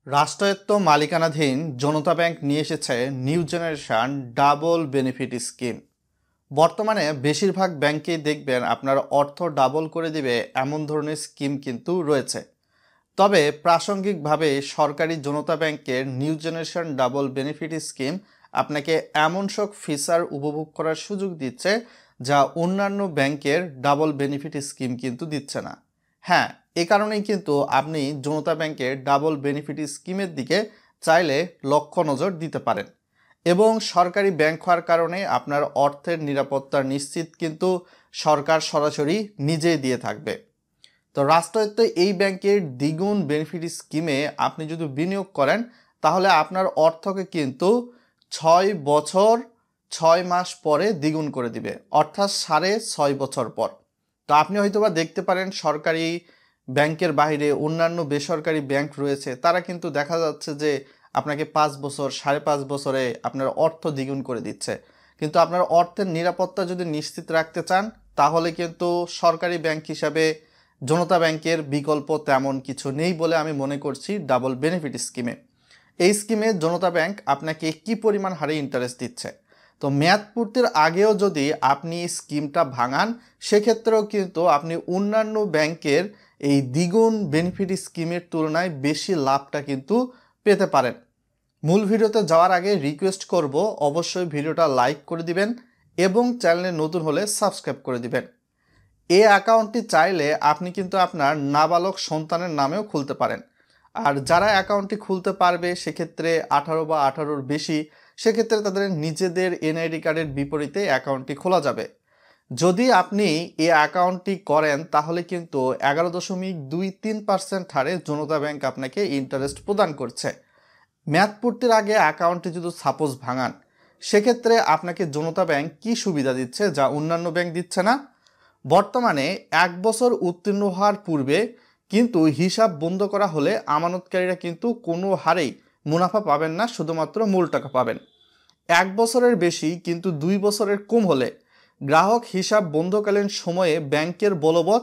রাষ্ট্রায়ত্ত মালিকানাধীন জনতা ব্যাংক নিয়ে এসেছে new generation double benefit scheme. বর্তমানে বেশিরভাগ ব্যাংকেই দেখবেন আপনার অর্থ ডাবল করে দিবে এমন ধরনের স্কিম কিন্তু রয়েছে। তবে প্রাসঙ্গিকভাবে সরকারি জনতা ব্যাংকের new generation double benefit scheme আপনাকে এমন সব ফিচার উপভোগ করার সুযোগ দিচ্ছে যা অন্যান্য ব্যাংকের ডাবল বেনিফিট স্কিম কিন্তু দিচ্ছে না। হ্যাঁ, এ কারণেই কিন্তু আপনি জনতা ব্যাংকের ডাবল বেনিফিট স্কিমের দিকে চাইলে লক্ষ্য নজর দিতে পারেন এবং সরকারি ব্যাংক হওয়ার কারণে আপনার অর্থের নিরাপত্তা নিশ্চিত কিন্তু সরকার সরাসরি নিজেই দিয়ে থাকবে। তো রাষ্ট্রায়ত্ত এই ব্যাংকের দ্বিগুণ বেনিফিট স্কিমে আপনি যদি বিনিয়োগ করেন তাহলে আপনার অর্থকে কিন্তু 6 বছর 6 মাস পরে দ্বিগুণ করে দিবে, অর্থাৎ 6.5 বছর পর। তো আপনি হয়তোবা দেখতে পারেন সরকারি ব্যাংকের বাইরে অন্যান্য বেসরকারি ব্যাংক রয়েছে, তারা কিন্তু দেখা যাচ্ছে যে আপনাকে 5 বছর 5.5 বছরে আপনার অর্থ দ্বিগুণ করে দিচ্ছে। কিন্তু আপনার অর্থের নিরাপত্তা যদি নিশ্চিত রাখতে চান তাহলে কিন্তু সরকারি ব্যাংক হিসাবে জনতা ব্যাংকের বিকল্প তেমন কিছু নেই বলে আমি মনে করছি ডাবল বেনিফিট স্কিমে। এই স্কিমে জনতা ব্যাংক আপনাকে কি পরিমাণ হারে ইন্টারেস্ট দিচ্ছে, তো মেয়াদ পূর্তির আগেও যদি আপনি স্কিমটা ভাঙান সেক্ষেত্রেও কিন্তু আপনি অন্যান্য ব্যাংকের এই দ্বিগুণ বেনিফিট স্কিমের তুলনায় বেশি লাভটা কিন্তু পেতে পারেন। মূল ভিডিওতে যাওয়ার আগে রিকোয়েস্ট করব অবশ্যই ভিডিওটা লাইক করে দিবেন এবং চ্যানেলে নতুন হলে সাবস্ক্রাইব করে দিবেন। এই অ্যাকাউন্টটি চাইলে আপনি কিন্তু আপনার নাবালক সন্তানের নামেও খুলতে পারেন। আর যারা অ্যাকাউন্টটি খুলতে পারবে সেক্ষেত্রে 18 বা 18-র বেশি, সেক্ষেত্রে তাদের নিজেদের এনআইডি কার্ডের বিপরীতে অ্যাকাউন্টটি খোলা যাবে। যদি আপনি এই অ্যাকাউন্টটি করেন তাহলে কিন্তু 11.23% হারে জনতা ব্যাংক আপনাকে ইন্টারেস্ট প্রদান করছে। মেয়াদ পূর্তির আগে অ্যাকাউন্টটি যদি সাপোজ ভাঙান সেক্ষেত্রে আপনাকে জনতা ব্যাংক কি সুবিধা দিচ্ছে যা অন্যান্য ব্যাংক দিচ্ছে না। বর্তমানে 1 বছর উত্তীর্ণ হওয়ার পূর্বে কিন্তু হিসাব বন্ধ করা হলে আমানতকারীরা কিন্তু কোনো হারেই মুনাফা পাবেন না, শুধুমাত্র মূল টাকা পাবেন। 1 বছরের বেশি কিন্তু 2 বছরের কম হলে গ্রাহক হিসাব বন্ধকালীন সময়ে ব্যাংকের বলবৎ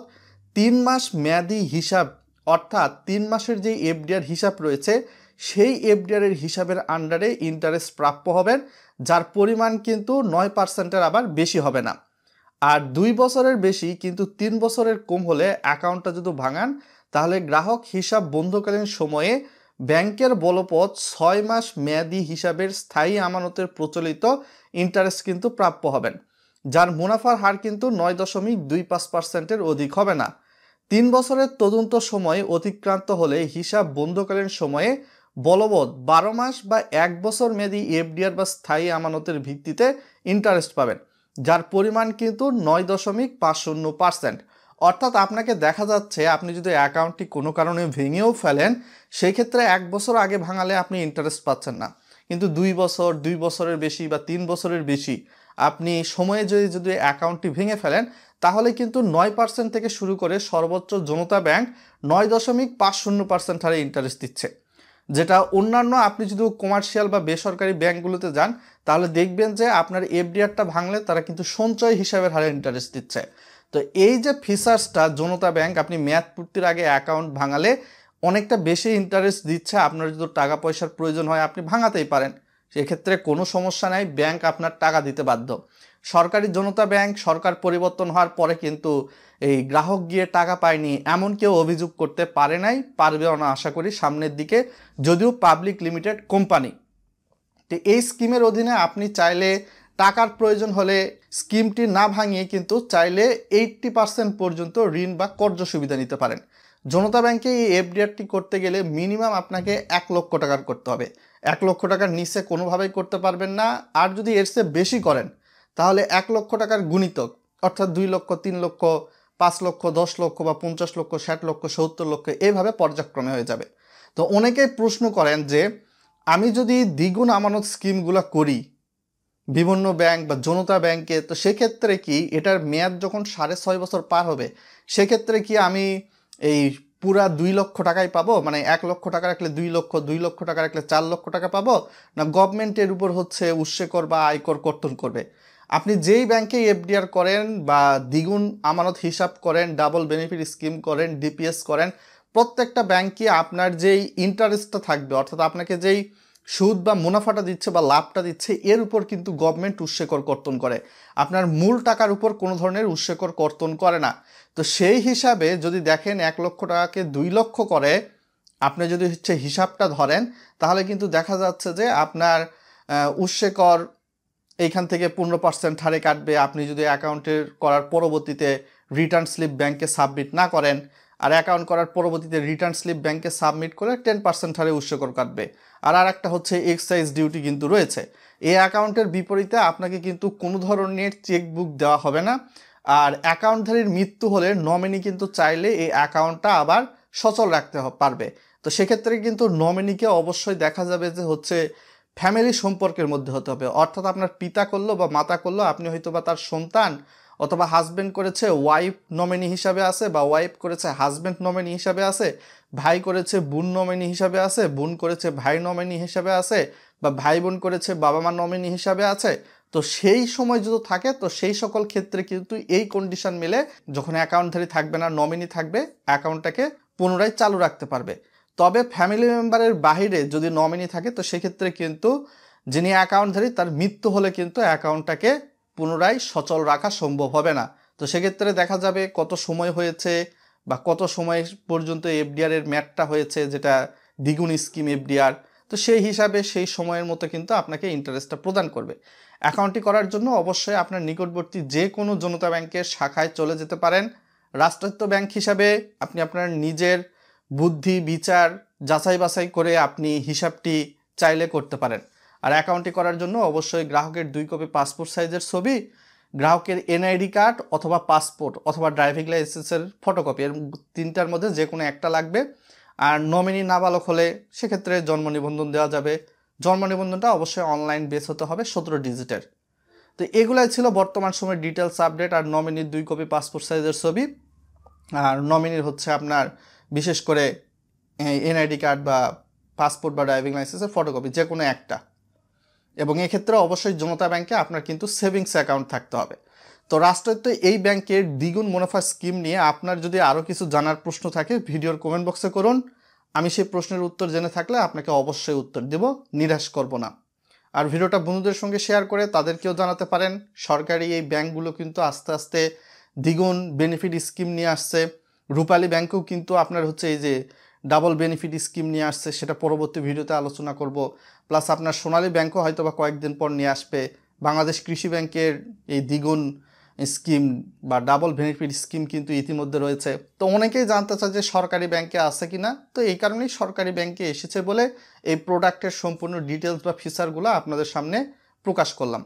3 মাস মেয়াদি হিসাব, অর্থাৎ 3 মাসের যে এফডিআর হিসাব রয়েছে সেই এফডিআরের হিসাবের আন্ডারে ইন্টারেস্ট প্রাপ্য হবেন, যার পরিমাণ কিন্তু 9%-এর আবার বেশি হবে না। আর 2 বছরের বেশি কিন্তু 3 বছরের কম হলে অ্যাকাউন্টটা যদি ভাঙান তাহলে গ্রাহক হিসাব বন্ধকালীন সময়ে ব্যাংকের বলবৎ 6 মাস মেয়াদি হিসাবের স্থায়ী আমানতের প্রচলিত ইন্টারেস্ট কিন্তু প্রাপ্য হবেন, যার মুনাফার হার কিন্তু 9.25%-এর অধিক হবে না। 3 বছরের তদন্ত সময় অতিক্রান্ত হলে হিসাব বন্ধকালীন সময়ে বলবৎ 12 মাস বা 1 বছর মেয়াদি এফডিআর বা স্থায়ী আমানতের ভিত্তিতে ইন্টারেস্ট পাবেন, যার পরিমাণ কিন্তু 9.50%। অর্থাৎ আপনাকে দেখা যাচ্ছে আপনি যদি অ্যাকাউন্টটি কোনো কারণে ভেঙেও ফেলেন সেই ক্ষেত্রে 1 বছর আগে ভাঙালে আপনি ইন্টারেস্ট পাচ্ছেন না, কিন্তু 2 বছর 2 বছরের বেশি বা 3 বছরের বেশি আপনি সময়ে যদি অ্যাকাউন্টটি ভেঙে ফেলেন তাহলে কিন্তু 9% থেকে শুরু করে সর্বোচ্চ জনতা ব্যাংক 9.50% হারে ইন্টারেস্ট দিচ্ছে, যেটা অন্যান্য আপনি যদি কমার্শিয়াল বা বেসরকারি ব্যাংকগুলোতে যান তাহলে দেখবেন যে আপনার এফডিআরটা ভাঙলে তারা কিন্তু সঞ্চয় হিসাবের হারে ইন্টারেস্ট দিচ্ছে। তো এই যে ফিচার্সটা জনতা ব্যাংক আপনি মেয়াদ পূর্তির আগে অ্যাকাউন্ট ভাঙালে অনেকটা বেশি ইন্টারেস্ট দিচ্ছে, আপনার যদি টাকা পয়সার প্রয়োজন হয় আপনি ভাঙাতেই পারেন, সেক্ষেত্রে কোনো সমস্যা নাই, ব্যাংক আপনার টাকা দিতে বাধ্য। সরকারি জনতা ব্যাংক সরকার পরিবর্তন হওয়ার পরে কিন্তু এই গ্রাহক গিয়ে টাকা পায়নি এমন কেউ অভিযোগ করতে পারে নাই, পারবেও না আশা করি সামনের দিকে, যদিও পাবলিক লিমিটেড কোম্পানি। তো এই স্কিমের অধীনে আপনি চাইলে টাকার প্রয়োজন হলে স্কিমটি না ভাঙিয়ে কিন্তু চাইলে 80% পর্যন্ত ঋণ বা কর্জ সুবিধা নিতে পারেন। জনতা ব্যাংকে এই এফডিআরটি করতে গেলে মিনিমাম আপনাকে 1 লক্ষ টাকার করতে হবে, 1 লক্ষ টাকার নিচে কোনোভাবেই করতে পারবেন না। আর যদি এর চেয়ে বেশি করেন তাহলে 1 লক্ষ টাকার গুণিতক, অর্থাৎ 2 লক্ষ 3 লক্ষ 5 লক্ষ 10 লক্ষ বা 50 লক্ষ 60 লক্ষ 70 লক্ষ এইভাবে পর্যায়ক্রমে হয়ে যাবে। তো অনেকেই প্রশ্ন করেন যে আমি যদি দ্বিগুণ আমানত স্কিমগুলো করি বিভিন্ন ব্যাংক বা জনতা ব্যাংকে, তো সেক্ষেত্রে কি এটার মেয়াদ যখন 6.5 বছর পার হবে সেক্ষেত্রে কি আমি এই পুরা 2 লক্ষ টাকাই পাবো, মানে 1 লক্ষ টাকা রাখলে 2 লক্ষ, 2 লক্ষ টাকা রাখলে 4 লক্ষ টাকা পাবো, না গভর্নমেন্টের উপর হচ্ছে উৎসে কর বা আয়কর কর্তন করবে? আপনি যেই ব্যাংকে এফডিআর করেন বা দ্বিগুণ আমানত হিসাব করেন, ডাবল বেনিফিট স্কিম করেন, ডিপিএস করেন, প্রত্যেকটা ব্যাংকই আপনার যেই ইন্টারেস্টটা থাকবে, অর্থাৎ আপনাকে যেই সুদ বা মুনাফাটা দিচ্ছে বা লাভটা দিচ্ছে, এর উপর কিন্তু গভর্নমেন্ট উৎসেকর কর্তন করে, আপনার মূল টাকার উপর কোনো ধরনের উৎসেকর কর্তন করে না। তো সেই হিসাবে যদি দেখেন 1 লক্ষ টাকাকে 2 লক্ষ করে আপনি যদি হিসাবটা ধরেন, তাহলে কিন্তু দেখা যাচ্ছে যে আপনার উৎসেকর এইখান থেকে 15% হারে কাটবে আপনি যদি অ্যাকাউন্টের করার পরবর্তীতে রিটার্ন স্লিপ ব্যাংকে সাবমিট না করেন, আর অ্যাকাউন্ট করার পরবর্তীতে রিটার্ন স্লিপ ব্যাংকে সাবমিট করে 10% হারে উৎসেকর কাটবে। আর একটা হচ্ছে এক্সাইজ ডিউটি কিন্তু রয়েছে। এই অ্যাকাউন্টের বিপরীতে আপনাকে কিন্তু কোনো ধরনের চেকবুক দেওয়া হবে না। আর অ্যাকাউন্টধারীর মৃত্যু হলে নমিনি কিন্তু চাইলে এই অ্যাকাউন্টটা আবার সচল রাখতে পারবে। তো সেক্ষেত্রে কিন্তু নমিনিকে অবশ্যই দেখা যাবে যে ফ্যামিলি সম্পর্কের মধ্যে হতে হবে, অর্থাৎ আপনার পিতা করলো বা মাতা করলো, আপনি হয়তো বা তার সন্তান, অথবা হাজব্যান্ড করেছে ওয়াইফ নমিনি হিসাবে আছে, বা ওয়াইফ করেছে হাজব্যান্ড নমিনি হিসাবে আছে, ভাই করেছে বোন নমিনি হিসাবে আছে, বোন করেছে ভাই নমিনি হিসাবে আছে, বা ভাই বোন করেছে বাবা মা নমিনি হিসাবে আছে। তো সেই সময় যদি থাকে, তো সেই সকল ক্ষেত্রে কিন্তু এই কন্ডিশন মিলে যখন অ্যাকাউন্টধারী থাকবে না, নমিনি থাকবে, অ্যাকাউন্টটাকে পুনরায় চালু রাখতে পারবে। তবে ফ্যামিলি মেম্বারের বাহিরে যদি নমিনি থাকে, তো সেক্ষেত্রে কিন্তু যিনি অ্যাকাউন্টধারী তার মৃত্যু হলে কিন্তু অ্যাকাউন্টটাকে পুনরায় সচল রাখা সম্ভব হবে না। তো সেক্ষেত্রে দেখা যাবে কত সময় হয়েছে বা কত সময় পর্যন্ত এফডিআর এর ম্যাটটা হয়েছে, যেটা দ্বিগুণ স্কিম এফডিআর। তো সেই হিসাবে সেই সময়ের মতো কিন্তু আপনাকে ইন্টারেস্টটা প্রদান করবে। অ্যাকাউন্টটি করার জন্য অবশ্যই আপনার নিকটবর্তী যে কোনো জনতা ব্যাংকের শাখায় চলে যেতে পারেন। রাষ্ট্রায়ত্ত ব্যাংক হিসাবে আপনি আপনার নিজের বুদ্ধি বিচার যাচাই বাছাই করে আপনি হিসাবটি চাইলে করতে পারেন। আর অ্যাকাউন্টটি করার জন্য অবশ্যই গ্রাহকের 2 কপি পাসপোর্ট সাইজের ছবি, গ্রাহকের এনআইডি কার্ড অথবা পাসপোর্ট অথবা ড্রাইভিং লাইসেন্সের ফটোকপি, এর 3টার মধ্যে যে কোনো একটা লাগবে। আর নমিনি নাবালক হলে সেক্ষেত্রে জন্ম নিবন্ধন দেওয়া যাবে। জন্ম নিবন্ধনটা অবশ্যই অনলাইন বেস হতে হবে, 17 ডিজিটের। তো এগুলাই ছিল বর্তমান সময়ের ডিটেলস আপডেট। আর নমিনির 2 কপি পাসপোর্ট সাইজের ছবি, আর নমিনির আপনার বিশেষ করে এনআইডি কার্ড বা পাসপোর্ট বা ড্রাইভিং লাইসেন্সের ফটোকপি যে কোনো একটা। এবং এক্ষেত্রে অবশ্যই জনতা ব্যাংকে আপনার কিন্তু সেভিংস অ্যাকাউন্ট থাকতে হবে। তো রাষ্ট্রায়ত্ত এই ব্যাংকের দ্বিগুণ মুনাফা স্কিম নিয়ে আপনার যদি আরও কিছু জানার প্রশ্ন থাকে, ভিডিওর কমেন্ট বক্সে করুন। আমি সেই প্রশ্নের উত্তর জেনে থাকলে আপনাকে অবশ্যই উত্তর দেব, নিরাশ করব না। আর ভিডিওটা বন্ধুদের সঙ্গে শেয়ার করে তাদেরকেও জানাতে পারেন। সরকারি এই ব্যাংকগুলো কিন্তু আস্তে আস্তে দ্বিগুণ বেনিফিট স্কিম নিয়ে আসছে। রূপালী ব্যাংকেও কিন্তু আপনার এই যে ডাবল বেনিফিট স্কিম নিয়ে আসছে, সেটা পরবর্তী ভিডিওতে আলোচনা করব। প্লাস আপনার সোনালী ব্যাংকও হয়তো বা কয়েকদিন পর নিয়ে আসবে। বাংলাদেশ কৃষি ব্যাংকের এই দ্বিগুণ স্কিম বা ডাবল বেনিফিট স্কিম কিন্তু ইতিমধ্যে রয়েছে। তো অনেকেই জানতে চায় যে সরকারি ব্যাংকে আছে কিনা। তো এই কারণেই সরকারি ব্যাংকে এসেছে বলে এই প্রোডাক্টের সম্পূর্ণ ডিটেলস বা ফিচারগুলো আপনাদের সামনে প্রকাশ করলাম।